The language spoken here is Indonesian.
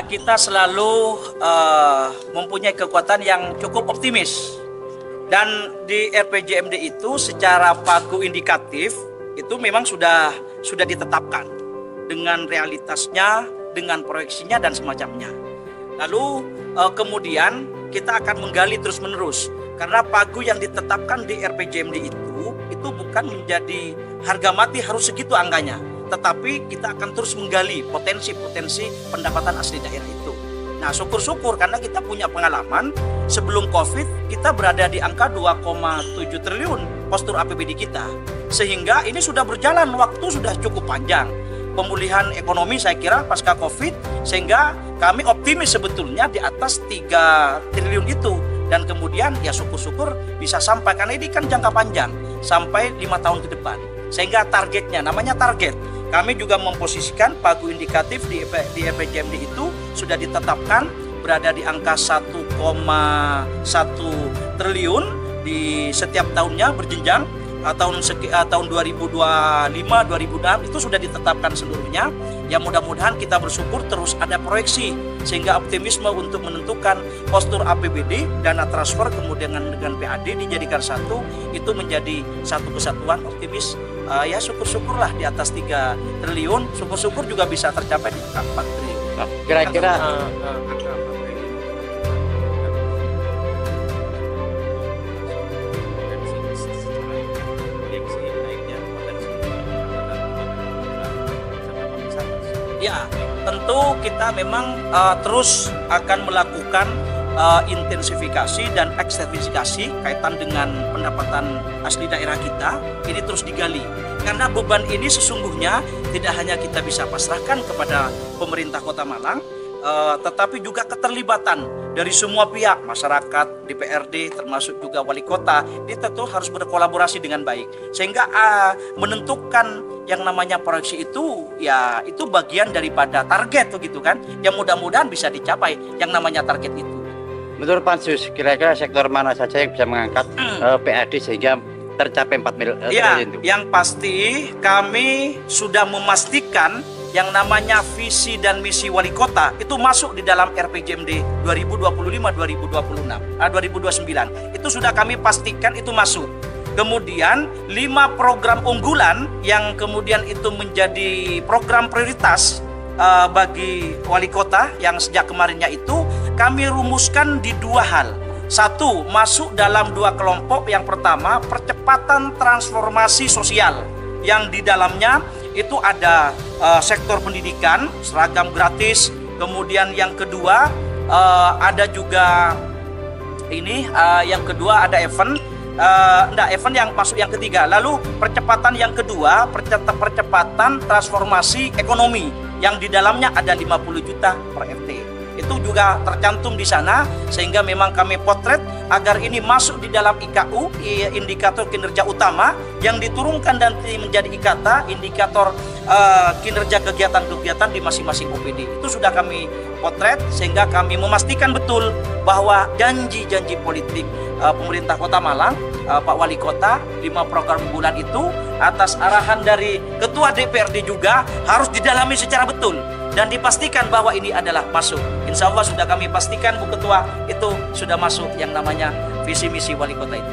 Ya, kita selalu mempunyai kekuatan yang cukup optimis. Dan di RPJMD itu secara pagu indikatif itu memang sudah ditetapkan dengan realitasnya, dengan proyeksinya dan semacamnya. Lalu kemudian kita akan menggali terus-menerus karena pagu yang ditetapkan di RPJMD itu bukan menjadi harga mati harus segitu angkanya, tetapi kita akan terus menggali potensi-potensi pendapatan asli daerah itu. Nah, syukur-syukur karena kita punya pengalaman sebelum COVID kita berada di angka 2,7 triliun postur APBD kita. Sehingga ini sudah berjalan waktu sudah cukup panjang. Pemulihan ekonomi saya kira pasca COVID sehingga kami optimis sebetulnya di atas 3 triliun itu. Dan kemudian ya syukur-syukur bisa sampai karena ini kan jangka panjang sampai 5 tahun ke depan. Sehingga targetnya namanya target. Kami juga memposisikan pagu indikatif di RPJMD itu sudah ditetapkan berada di angka 1,1 triliun di setiap tahunnya berjenjang. Tahun 2025, 2026 itu sudah ditetapkan seluruhnya. Ya mudah-mudahan kita bersyukur terus ada proyeksi sehingga optimisme untuk menentukan postur APBD, dana transfer kemudian dengan PAD dijadikan satu itu menjadi satu kesatuan optimis. Ya syukur-syukurlah di atas 3 triliun, syukur-syukur juga bisa tercapai di 4 triliun. Kira-kira ya, tentu kita memang terus akan melakukan intensifikasi dan ekstensifikasi kaitan dengan pendapatan asli daerah kita. Ini terus digali karena beban ini sesungguhnya tidak hanya kita bisa pasrahkan kepada pemerintah Kota Malang, tetapi juga keterlibatan dari semua pihak, masyarakat, DPRD, termasuk juga wali kota. Ini tentu harus berkolaborasi dengan baik sehingga menentukan yang namanya proyeksi itu ya itu bagian daripada target begitu kan, yang mudah-mudahan bisa dicapai yang namanya target itu. menurut Pansus kira-kira sektor mana saja yang bisa mengangkat PAD sehingga tercapai 4 triliun itu? Yang pasti kami sudah memastikan yang namanya visi dan misi wali kota itu masuk di dalam RPJMD 2025-2029 itu sudah kami pastikan itu masuk. Kemudian 5 program unggulan yang kemudian itu menjadi program prioritas bagi wali kota yang sejak kemarinnya itu kami rumuskan di 2 hal. Satu, masuk dalam 2 kelompok. Yang pertama, percepatan transformasi sosial yang di dalamnya itu ada sektor pendidikan, seragam gratis. Kemudian yang kedua ada juga ini yang kedua ada event yang masuk yang ketiga. Lalu percepatan yang kedua, percepatan transformasi ekonomi yang di dalamnya ada 50 juta per RT. Itu juga tercantum di sana sehingga memang kami potret agar ini masuk di dalam IKU, indikator kinerja utama yang diturunkan dan menjadi IKTA, indikator kinerja kegiatan-kegiatan di masing-masing OPD. Itu sudah kami potret sehingga kami memastikan betul bahwa janji-janji politik pemerintah Kota Malang, Pak Wali Kota, 5 program unggulan itu atas arahan dari Ketua DPRD juga harus didalami secara betul dan dipastikan bahwa ini adalah masuk. Insya Allah sudah kami pastikan Bu Ketua itu sudah masuk yang namanya visi misi Wali Kota itu.